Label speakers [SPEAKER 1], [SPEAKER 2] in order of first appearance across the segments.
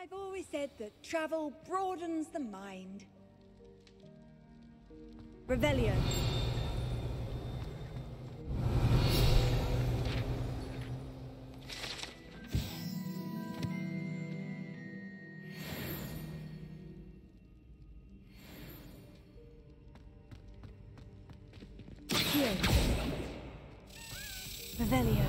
[SPEAKER 1] I've always said that travel broadens the mind. Revelio. Here. Revelio.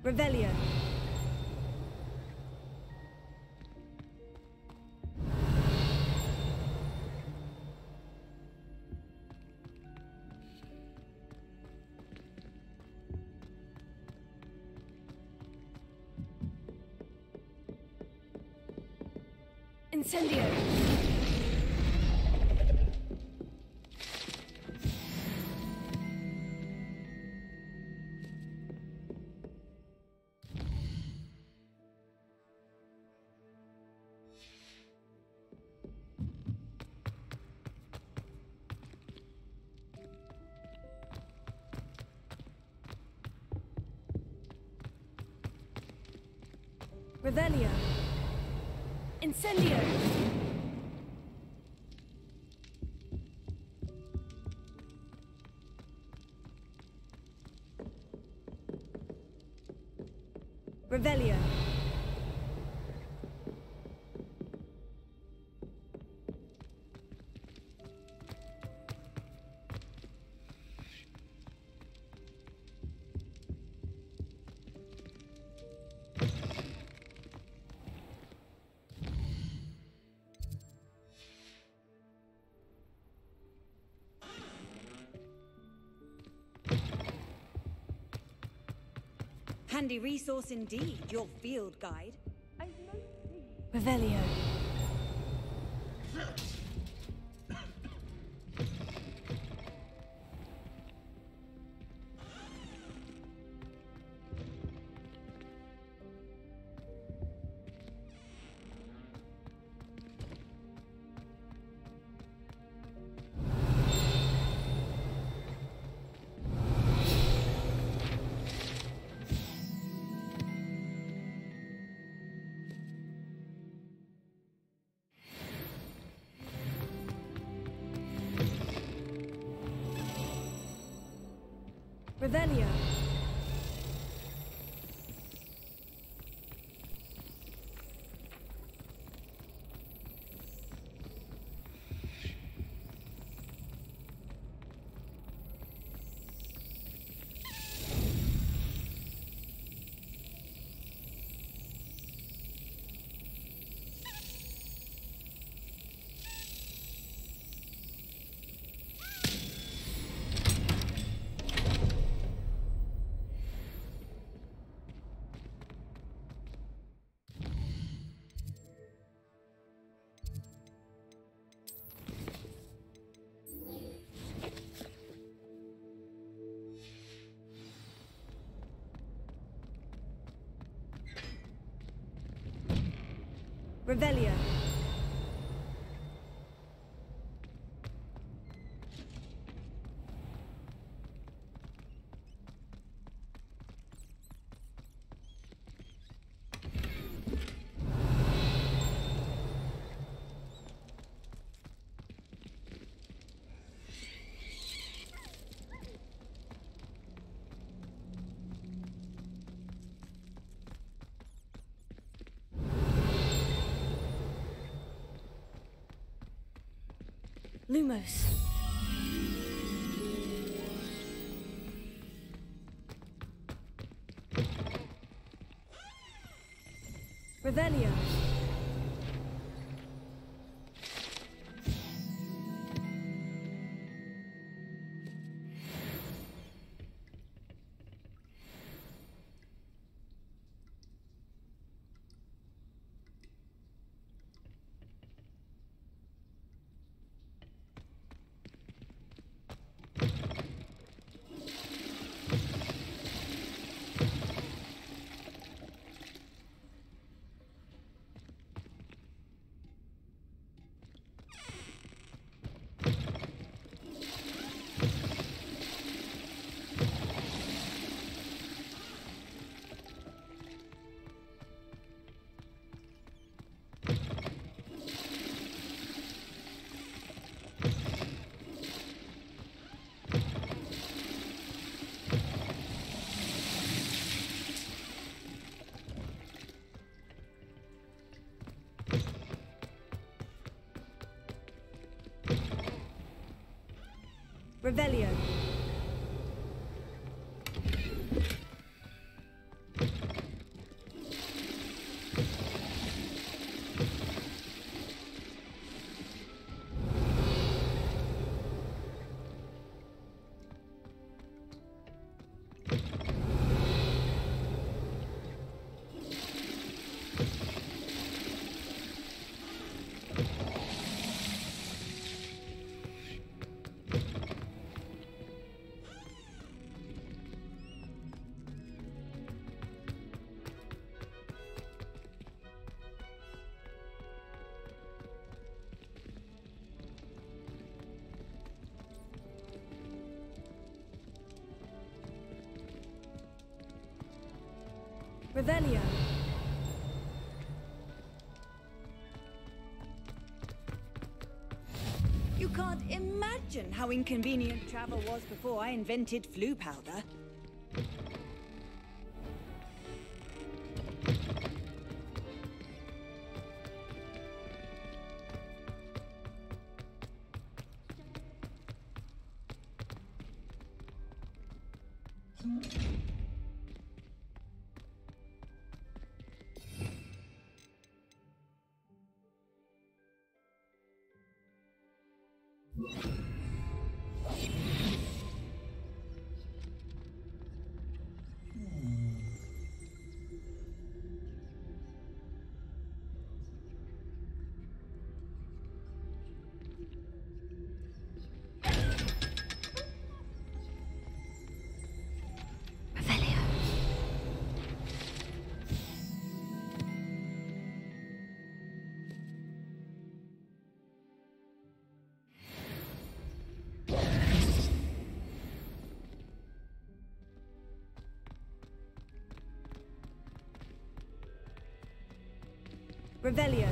[SPEAKER 1] Revelio. Incendio. Revelio. Incendio. Revelio. Handy resource indeed, your field guide. Revelio. Revelio. Revelio. Lumos. Revelio. Revelio. Revelio. You can't imagine how inconvenient travel was before I invented flu powder. Revelio.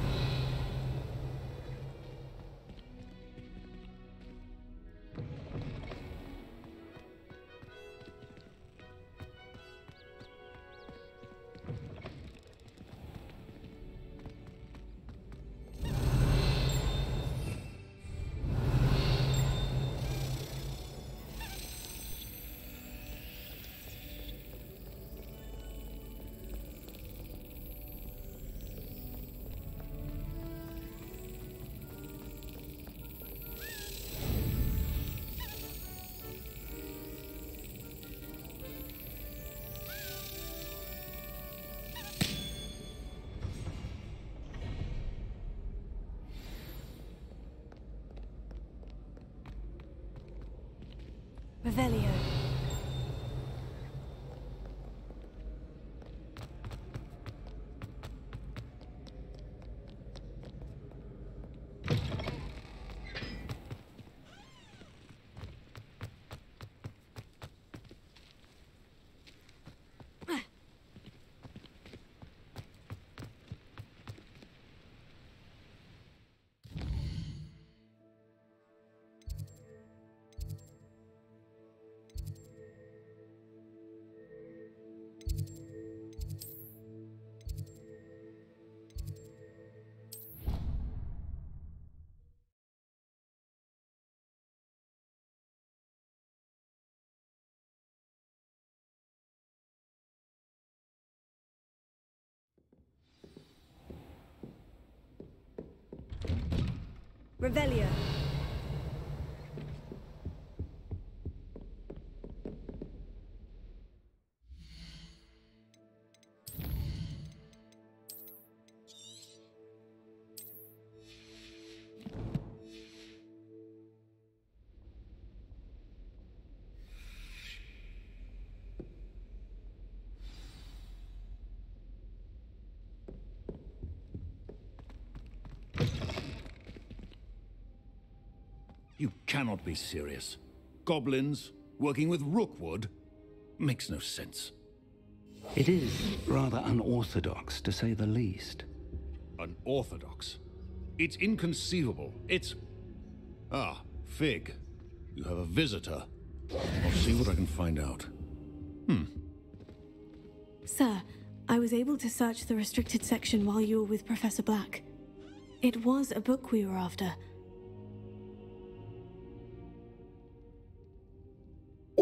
[SPEAKER 1] Revelio. Revelio.
[SPEAKER 2] You cannot be serious. Goblins working with Rookwood? Makes no sense.
[SPEAKER 3] It is rather unorthodox, to say the least.
[SPEAKER 2] Unorthodox? It's inconceivable. It's... Ah, Fig. You have a visitor. I'll see what I can find out.
[SPEAKER 4] Sir, I was able to search the restricted section while you were with Professor Black. It was a book we were after.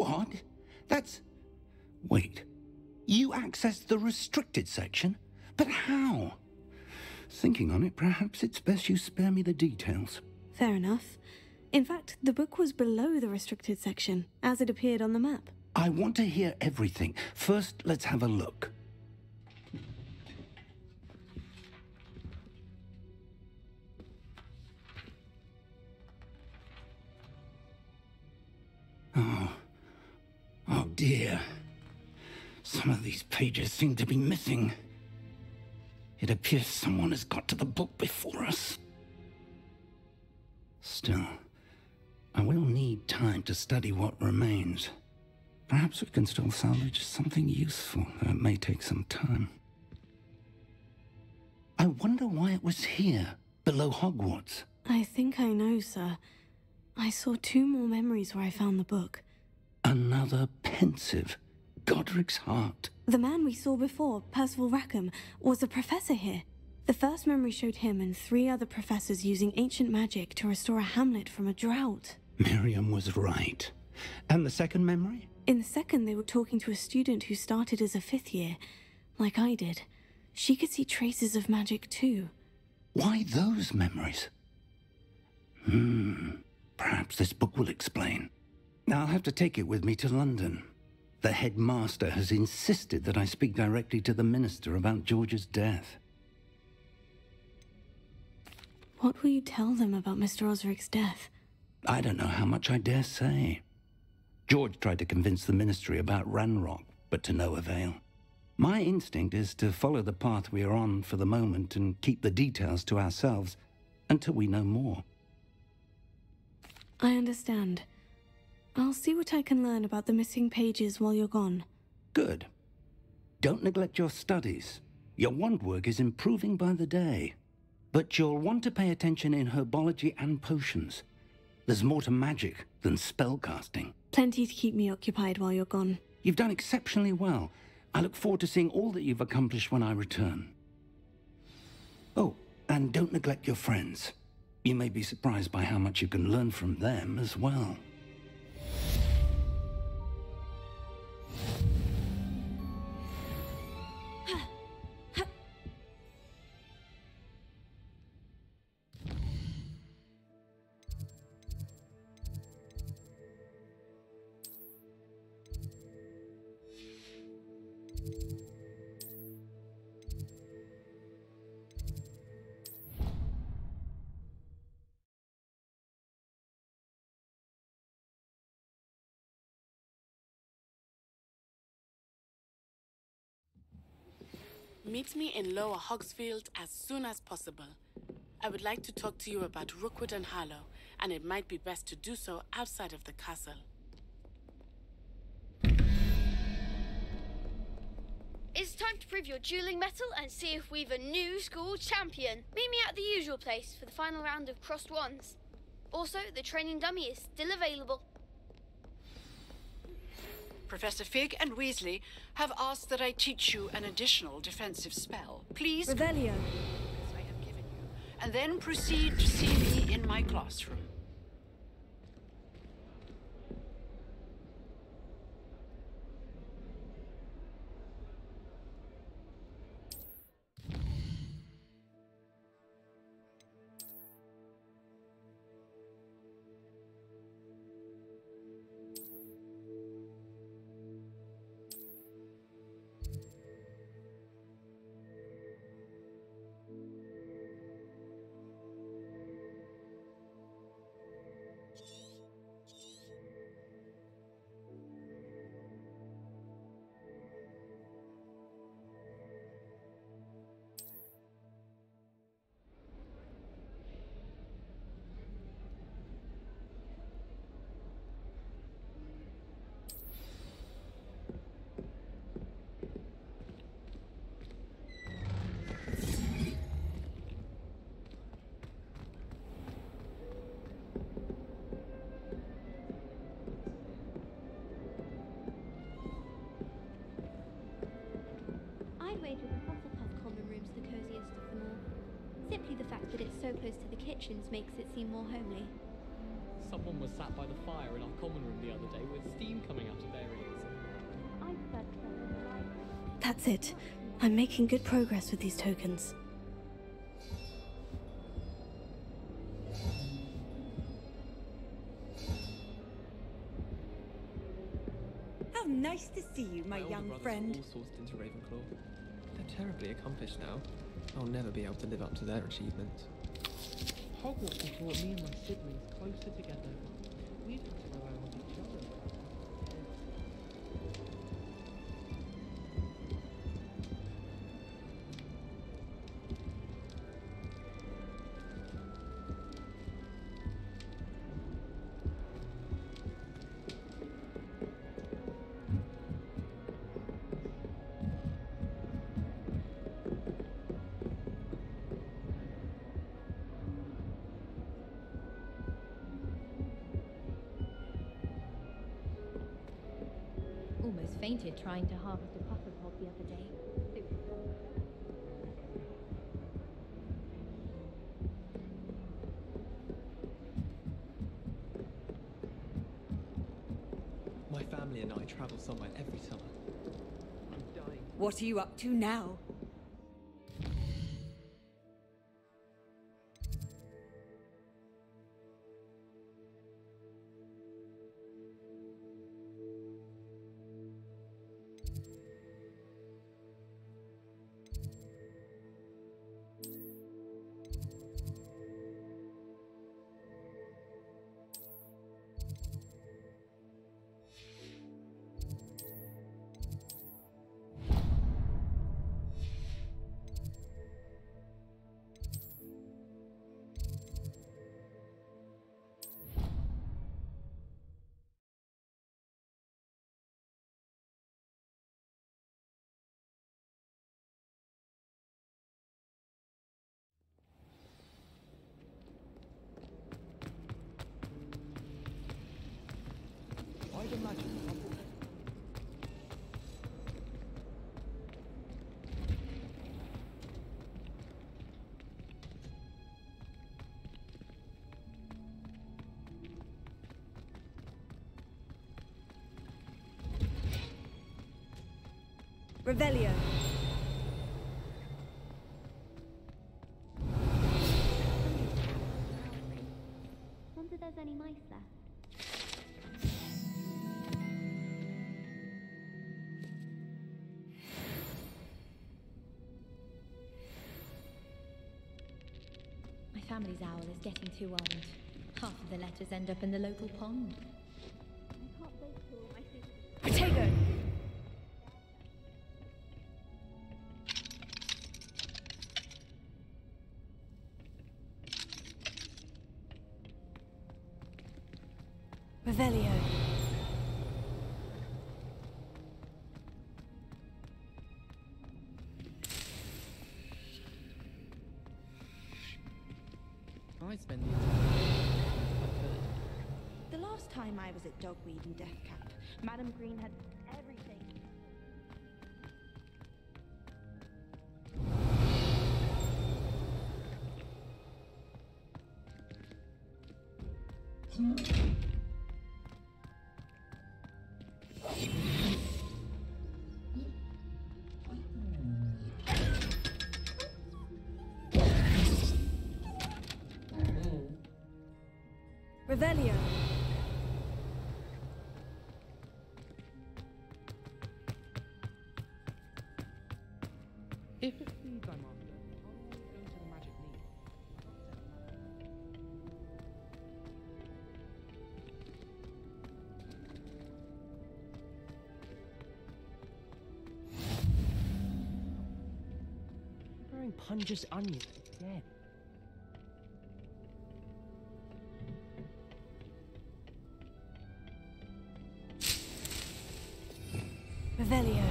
[SPEAKER 3] What? That's... Wait. You accessed the restricted section? But how? Thinking on it, perhaps it's best you spare me the details.
[SPEAKER 4] Fair enough. In fact, the book was below the restricted section, as it appeared on the map.
[SPEAKER 3] I want to hear everything. First, let's have a look. Oh dear. Some of these pages seem to be missing. It appears someone has got to the book before us. Still, I will need time to study what remains. Perhaps we can still salvage something useful, though it may take some time. I wonder why it was here, below Hogwarts.
[SPEAKER 4] I think I know, sir. I saw 2 more memories where I found the book.
[SPEAKER 3] Another pensive. Godric's heart.
[SPEAKER 4] The man we saw before, Percival Rackham, was a professor here. The first memory showed him and 3 other professors using ancient magic to restore a hamlet from a drought.
[SPEAKER 3] Miriam was right. And the second memory?
[SPEAKER 4] In the second, they were talking to a student who started as a 5th year, like I did. She could see traces of magic too.
[SPEAKER 3] Why those memories? Perhaps this book will explain. I'll have to take it with me to London. The headmaster has insisted that I speak directly to the minister about George's death.
[SPEAKER 4] What will you tell them about Mr. Osric's death?
[SPEAKER 3] I don't know how much I dare say. George tried to convince the ministry about Ranrock, but to no avail. My instinct is to follow the path we are on for the moment and keep the details to ourselves until we know more.
[SPEAKER 4] I understand. I'll see what I can learn about the missing pages while you're gone.
[SPEAKER 3] Good. Don't neglect your studies. Your wand work is improving by the day. But you'll want to pay attention in herbology and potions. There's more to magic than spellcasting.
[SPEAKER 4] Plenty to keep me occupied while you're gone.
[SPEAKER 3] You've done exceptionally well. I look forward to seeing all that you've accomplished when I return. Oh, and don't neglect your friends. You may be surprised by how much you can learn from them as well.
[SPEAKER 5] Meet me in Lower Hogsfield as soon as possible. I would like to talk to you about Rookwood and Harlow, and it might be best to do so outside of the castle.
[SPEAKER 6] It's time to prove your dueling mettle and see if we've a new school champion. Meet me at the usual place for the final round of crossed wands. Also, the training dummy is still available.
[SPEAKER 7] Professor Fig and Weasley have asked that I teach you an additional defensive spell. Please,
[SPEAKER 1] Revelio.
[SPEAKER 7] as I have given you, and then proceed to see me in my classroom.
[SPEAKER 8] I'd wager the Hufflepuff common room's the coziest of them all. Simply the fact that it's so close to the kitchens makes it seem more homely.
[SPEAKER 9] Someone was sat by the fire in our common room the other day with steam coming out
[SPEAKER 4] That's it. I'm making good progress with these tokens.
[SPEAKER 1] How nice to see you, my young friend.
[SPEAKER 9] All sourced into Ravenclaw. They're terribly accomplished now. I'll never be able to live up to their achievements.
[SPEAKER 10] Hogwarts has brought me and my siblings closer together. We've had to rely on each other.
[SPEAKER 8] Almost fainted trying to harvest a puffer pod the other day.
[SPEAKER 9] My family and I travel somewhere every summer. I'm dying.
[SPEAKER 1] What are you up to now?
[SPEAKER 10] I'd imagine
[SPEAKER 1] Revelio.
[SPEAKER 8] Wonder there's any mice left. My family's owl is getting too old. Half of the letters end up in the local pond. I can't wait till all my things...
[SPEAKER 1] Protego! Revelio.
[SPEAKER 10] I spend the entire
[SPEAKER 11] The last time I was at Dogweed and Death Camp, Madam Green had everything.
[SPEAKER 1] Revelio.
[SPEAKER 10] If it feeds I'm after, I'll go to the magic lead. Growing pungent onions again.
[SPEAKER 1] Revelio.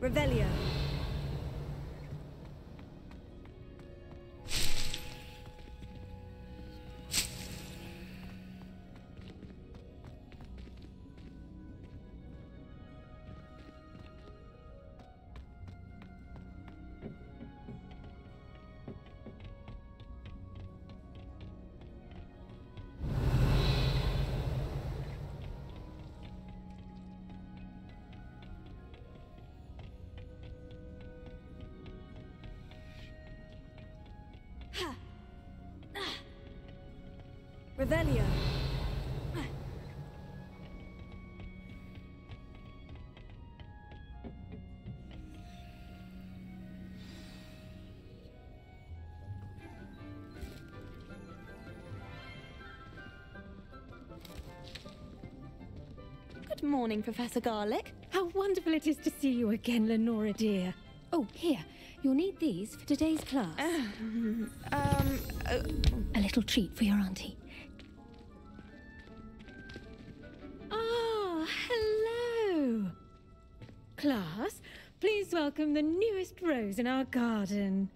[SPEAKER 1] Revelio. Revelio.
[SPEAKER 12] Good morning, Professor Garlick.
[SPEAKER 13] How wonderful it is to see you again, Lenora dear. Oh, here. You'll need these for today's class. A little treat for your auntie. Ah, hello. Class, please welcome the newest rose in our garden.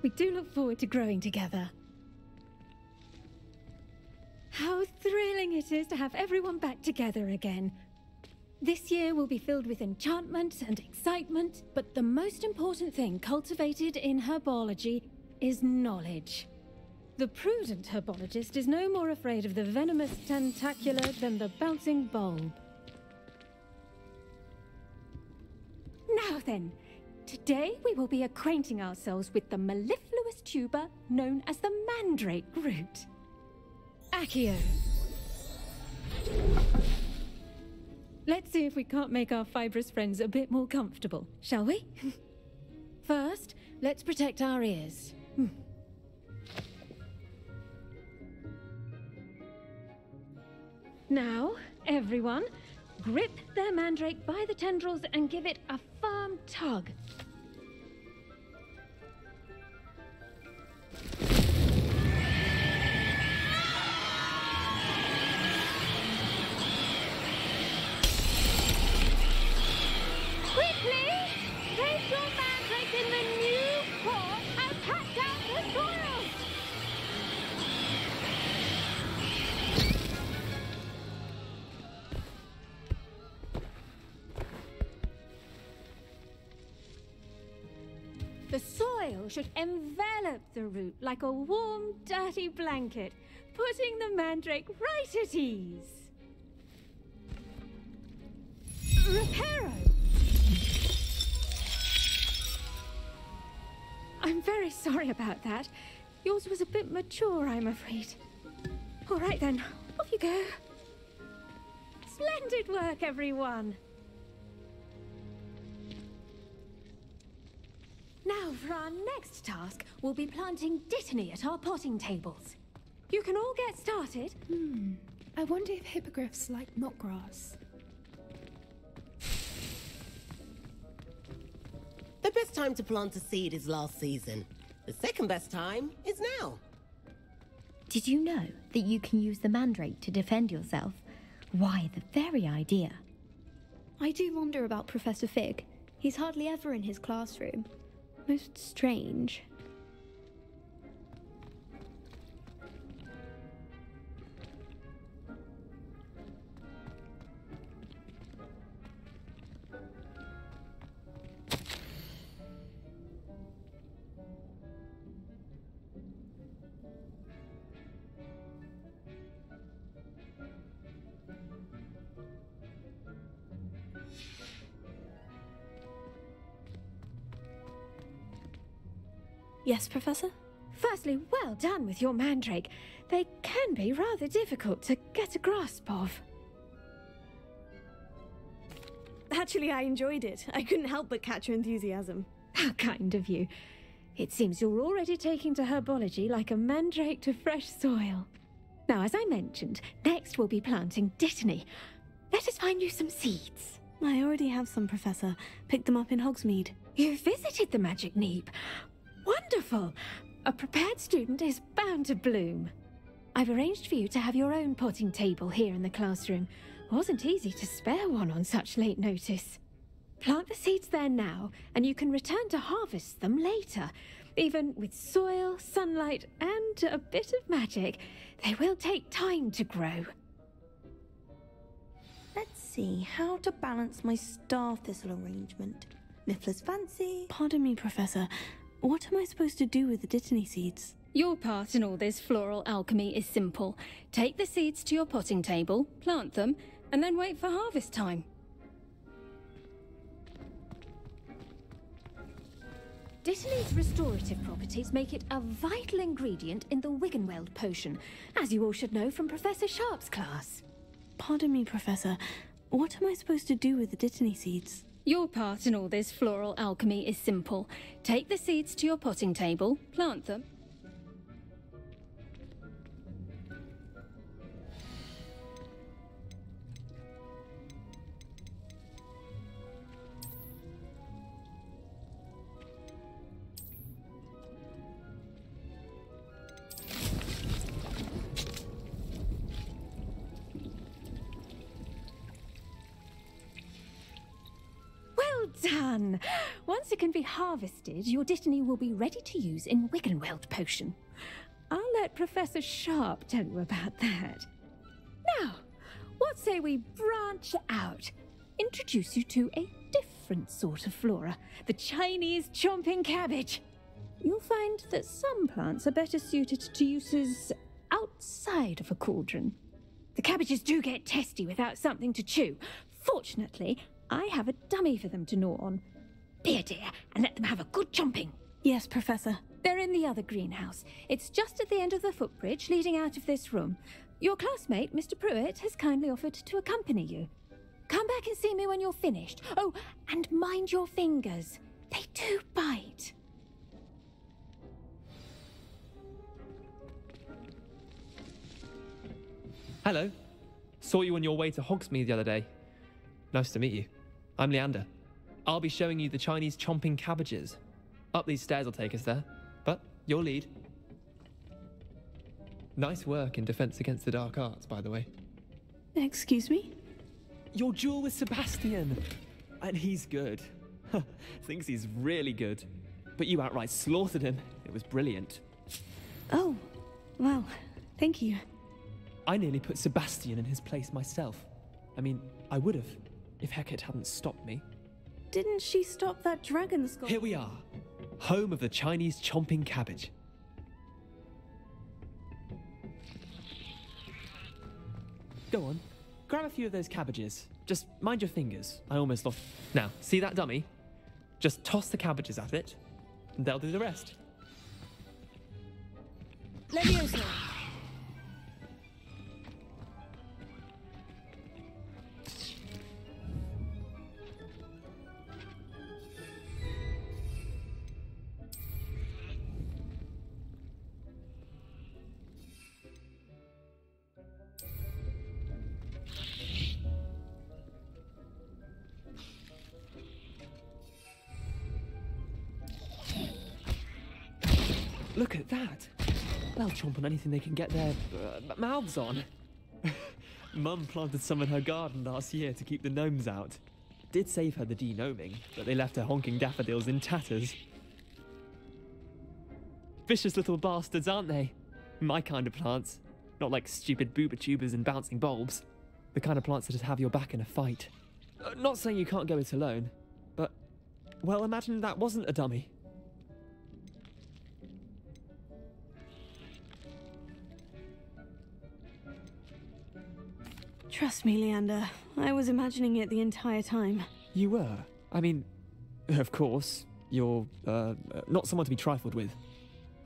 [SPEAKER 13] We do look forward to growing together. How thrilling it is to have everyone back together again. This year will be filled with enchantment and excitement, but the most important thing cultivated in herbology is knowledge. The prudent herbologist is no more afraid of the venomous tentacular than the bouncing bulb. Now then, today we will be acquainting ourselves with the mellifluous tuber known as the mandrake root. Accio. Let's see if we can't make our fibrous friends a bit more comfortable, shall we? First, let's protect our ears. Now, everyone, grip their mandrake by the tendrils and give it a firm tug. Quickly! Place your mandrake in the new pot and pack down the soil! The soil should envelop the root like a warm, dirty blanket, putting the mandrake right at ease. Reparo! I'm very sorry about that. Yours was a bit mature, I'm afraid. All right then, off you go. Splendid work, everyone. Now, for our next task, we'll be planting dittany at our potting tables. You can all get started.
[SPEAKER 14] I wonder if hippogriffs like knotgrass.
[SPEAKER 15] The best time to plant a seed is last season. The second best time is now.
[SPEAKER 8] Did you know that you can use the mandrake to defend yourself? Why, the very idea.
[SPEAKER 12] I do wonder about Professor Fig. He's hardly ever in his classroom. Most strange. Yes, Professor?
[SPEAKER 13] Firstly, well done with your mandrake. They can be rather difficult to get a grasp of.
[SPEAKER 4] Actually, I enjoyed it. I couldn't help but catch your enthusiasm.
[SPEAKER 13] How kind of you. It seems you're already taking to herbology like a mandrake to fresh soil. Now, as I mentioned, next we'll be planting dittany. Let us find you some seeds.
[SPEAKER 4] I already have some, Professor. Picked them up in Hogsmeade.
[SPEAKER 13] You visited the Magic Neep. Wonderful! A prepared student is bound to bloom. I've arranged for you to have your own potting table here in the classroom. Wasn't easy to spare one on such late notice. Plant the seeds there now, and you can return to harvest them later. Even with soil, sunlight, and a bit of magic, they will take time to grow.
[SPEAKER 4] Let's see how to balance my star thistle arrangement. Niffler's fancy. Pardon me, Professor. What am I supposed to do with the dittany seeds?
[SPEAKER 13] Your part in all this floral alchemy is simple. Take the seeds to your potting table, plant them, and then wait for harvest time. Dittany's restorative properties make it a vital ingredient in the Wiggenweld potion, as you all should know from Professor Sharp's class.
[SPEAKER 4] Pardon me, Professor. What am I supposed to do with the dittany seeds?
[SPEAKER 13] Your part in all this floral alchemy is simple. Take the seeds to your potting table, plant them. Done! Once it can be harvested, your dittany will be ready to use in Wiggenweld potion. I'll let Professor Sharp tell you about that. Now, what say we branch out? Introduce you to a different sort of flora, the Chinese chomping cabbage. You'll find that some plants are better suited to uses outside of a cauldron. The cabbages do get testy without something to chew. Fortunately, I have a dummy for them to gnaw on. Be a dear and let them have a good chomping.
[SPEAKER 4] Yes, Professor.
[SPEAKER 13] They're in the other greenhouse. It's just at the end of the footbridge leading out of this room. Your classmate, Mr. Pruitt, has kindly offered to accompany you. Come back and see me when you're finished. Oh, and mind your fingers. They do bite.
[SPEAKER 9] Hello. Saw you on your way to Hogsmeade the other day. Nice to meet you. I'm Leander. I'll be showing you the Chinese chomping cabbages. Up these stairs will take us there, but you'll lead. Nice work in Defense Against the Dark Arts, by the way.
[SPEAKER 4] Excuse me?
[SPEAKER 9] Your duel with Sebastian. And he's good. Thinks he's really good. But you outright slaughtered him. It was brilliant.
[SPEAKER 4] Oh, well, thank you.
[SPEAKER 9] I nearly put Sebastian in his place myself. I mean, I would have, if Hecate hadn't stopped me.
[SPEAKER 4] Didn't she stop that dragon skull?
[SPEAKER 9] Here we are, home of the Chinese chomping cabbage. Go on, grab a few of those cabbages. Just mind your fingers. I almost lost. Now, see that dummy? Just toss the cabbages at it, and they'll do the rest.
[SPEAKER 1] Levioso.
[SPEAKER 9] Look at that. They'll chomp on anything they can get their mouths on. Mum planted some in her garden last year to keep the gnomes out. Did save her the de-gnoming, but they left her honking daffodils in tatters. Vicious little bastards, aren't they? My kind of plants. Not like stupid booba tubers and bouncing bulbs. The kind of plants that just have your back in a fight. Not saying you can't go it alone, but, well, imagine that wasn't a dummy.
[SPEAKER 4] Trust me, Leander. I was imagining it the entire time.
[SPEAKER 9] You were? I mean, of course, you're, not someone to be trifled with.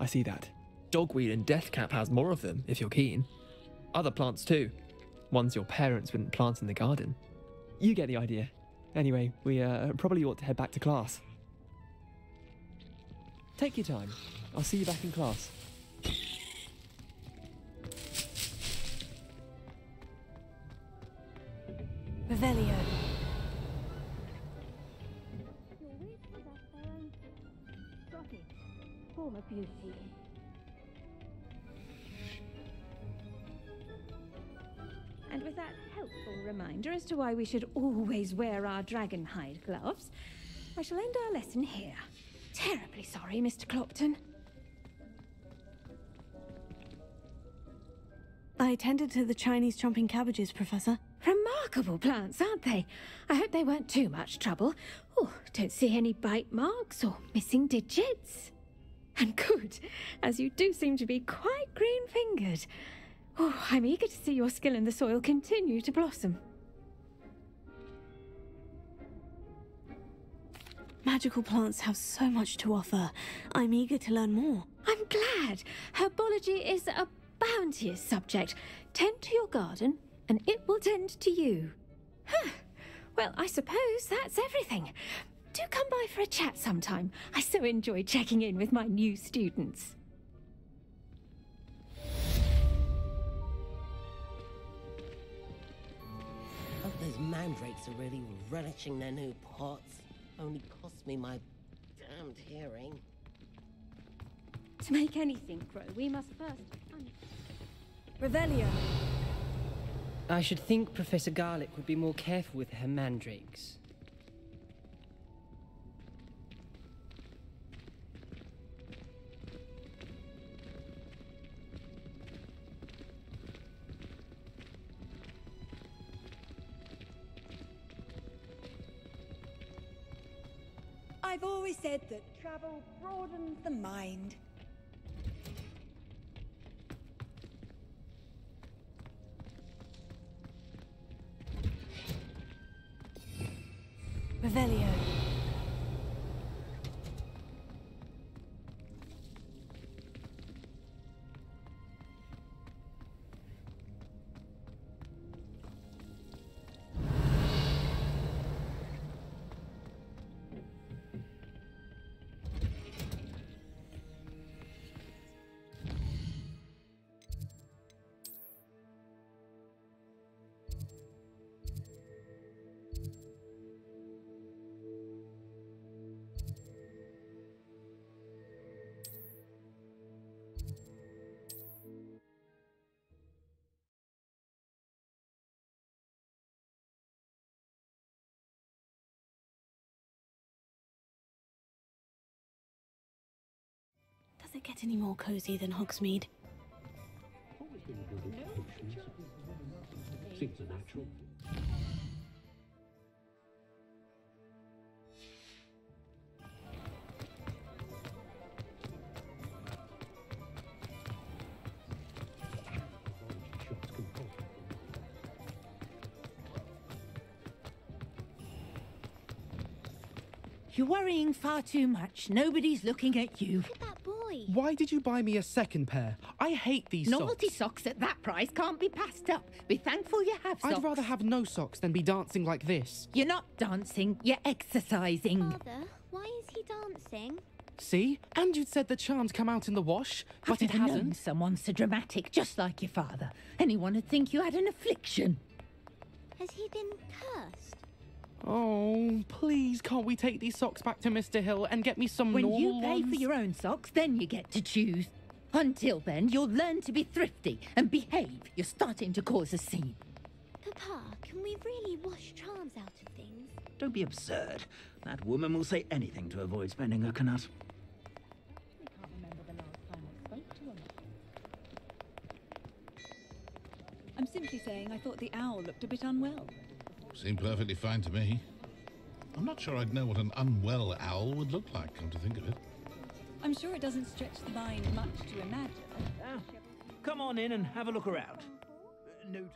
[SPEAKER 9] I see that. Dogweed and Deathcap has more of them, if you're keen. Other plants too. Ones your parents wouldn't plant in the garden. You get the idea. Anyway, we probably ought to head back to class. Take your time. I'll see you back in class.
[SPEAKER 4] Revelio.
[SPEAKER 13] Your wits are at their own Scotty, form of beauty. And with that helpful reminder as to why we should always wear our dragonhide gloves, I shall end our lesson here. Terribly sorry, Mr. Clopton.
[SPEAKER 4] I attended to the Chinese chomping cabbages, Professor.
[SPEAKER 13] Remarkable plants, aren't they? I hope they weren't too much trouble. Oh, don't see any bite marks or missing digits. And good, as you do seem to be quite green-fingered. Oh, I'm eager to see your skill in the soil continue to blossom.
[SPEAKER 4] Magical plants have so much to offer. I'm eager to learn more.
[SPEAKER 13] I'm glad. Herbology is a bounteous subject. Tend to your garden, and it will tend to you. Huh. Well, I suppose that's everything. Do come by for a chat sometime. I so enjoy checking in with my new students.
[SPEAKER 15] Hope those mandrakes are really relishing their new pots. Only cost me my damned hearing.
[SPEAKER 13] To make anything grow, we must first...
[SPEAKER 1] Revelio.
[SPEAKER 16] I should think Professor Garlick would be more careful with her mandrakes.
[SPEAKER 1] I've always said that travel broadens the mind.
[SPEAKER 4] Revelio. Does it get any more cozy than Hogsmeade?
[SPEAKER 3] Seems a natural.
[SPEAKER 17] You're worrying far too much. Nobody's looking at you.
[SPEAKER 6] Look at that boy.
[SPEAKER 10] Why did you buy me a second pair? I hate these
[SPEAKER 17] Novelty
[SPEAKER 10] socks.
[SPEAKER 17] socks at that price can't be passed up. Be thankful you have socks.
[SPEAKER 10] I'd rather have no socks than be dancing like this.
[SPEAKER 17] You're not dancing, you're exercising.
[SPEAKER 6] Father, why is he dancing?
[SPEAKER 10] See? And you'd said the charms come out in the wash, but it
[SPEAKER 17] I've never known
[SPEAKER 10] hasn't.
[SPEAKER 17] someone so dramatic, just like your father. Anyone would think you had an affliction.
[SPEAKER 6] Has he been cursed?
[SPEAKER 10] Oh, please, can't we take these socks back to Mr. Hill and get me some
[SPEAKER 17] When
[SPEAKER 10] normal
[SPEAKER 17] you pay
[SPEAKER 10] ones?
[SPEAKER 17] for your own socks, then you get to choose. Until then, you'll learn to be thrifty and behave. You're starting to cause a scene.
[SPEAKER 6] Papa, can we really wash charms out of things?
[SPEAKER 3] Don't be absurd. That woman will say anything to avoid spending her knut.
[SPEAKER 8] I can't remember the last time I spoke to him.
[SPEAKER 1] I'm simply saying I thought the owl looked a bit unwell.
[SPEAKER 2] Seemed perfectly fine to me. I'm not sure I'd know what an unwell owl would look like, come to think of it.
[SPEAKER 1] I'm sure it doesn't stretch the mind much to imagine.
[SPEAKER 3] Come on in and have a look around. No time.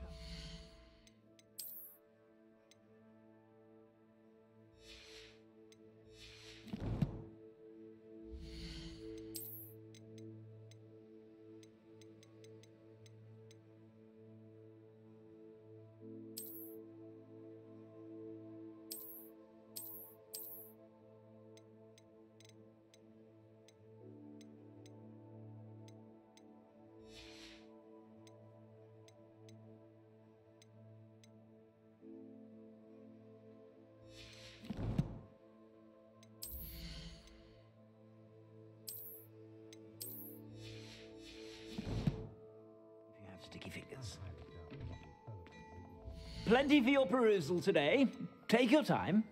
[SPEAKER 18] Plenty for your perusal today. Take your time.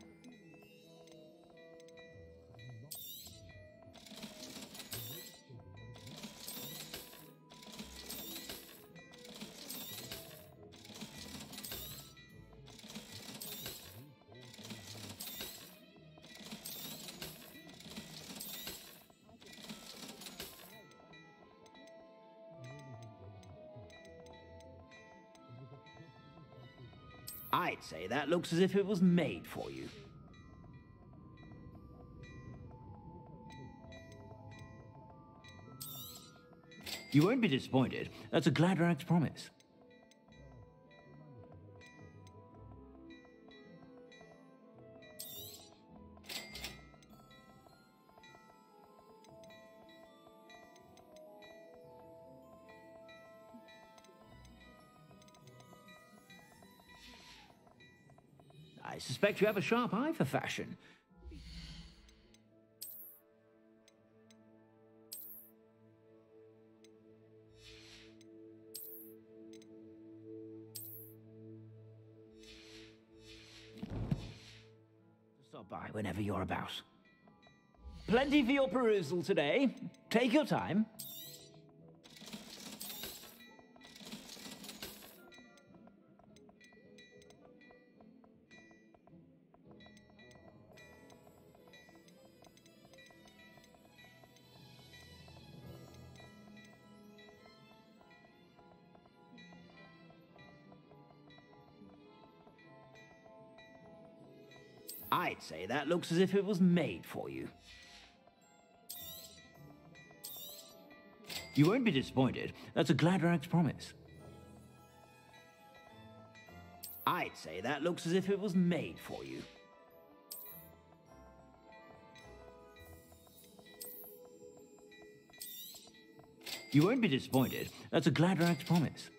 [SPEAKER 18] I'd say that looks as if it was made for you. You won't be disappointed. That's a Gladrax promise. I suspect you have a sharp eye for fashion. Stop by whenever you're about. Plenty for your perusal today. Take your time. I'd say that looks as if it was made for you. You won't be disappointed. That's a Gladrax promise. I'd say that looks as if it was made for you. You won't be disappointed. That's a Gladrax promise.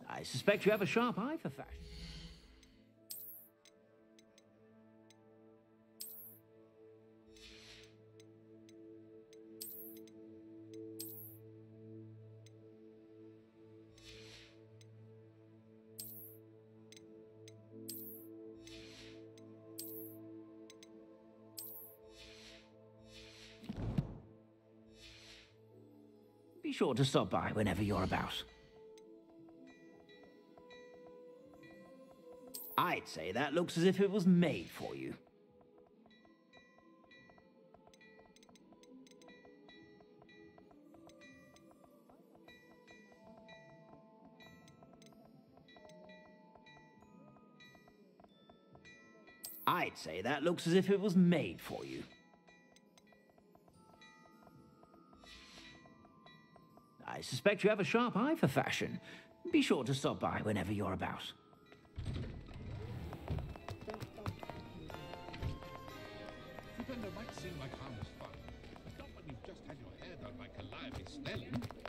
[SPEAKER 18] I suspect you have a sharp eye for fashion. Be sure to stop by whenever you're about. I'd say that looks as if it was made for you. I'd say that looks as if it was made for you. I suspect you have a sharp eye for fashion. Be sure to stop by whenever you're about.
[SPEAKER 19] It might seem like harmless fun, but not when you've just had your hair done by Calliope Snelling.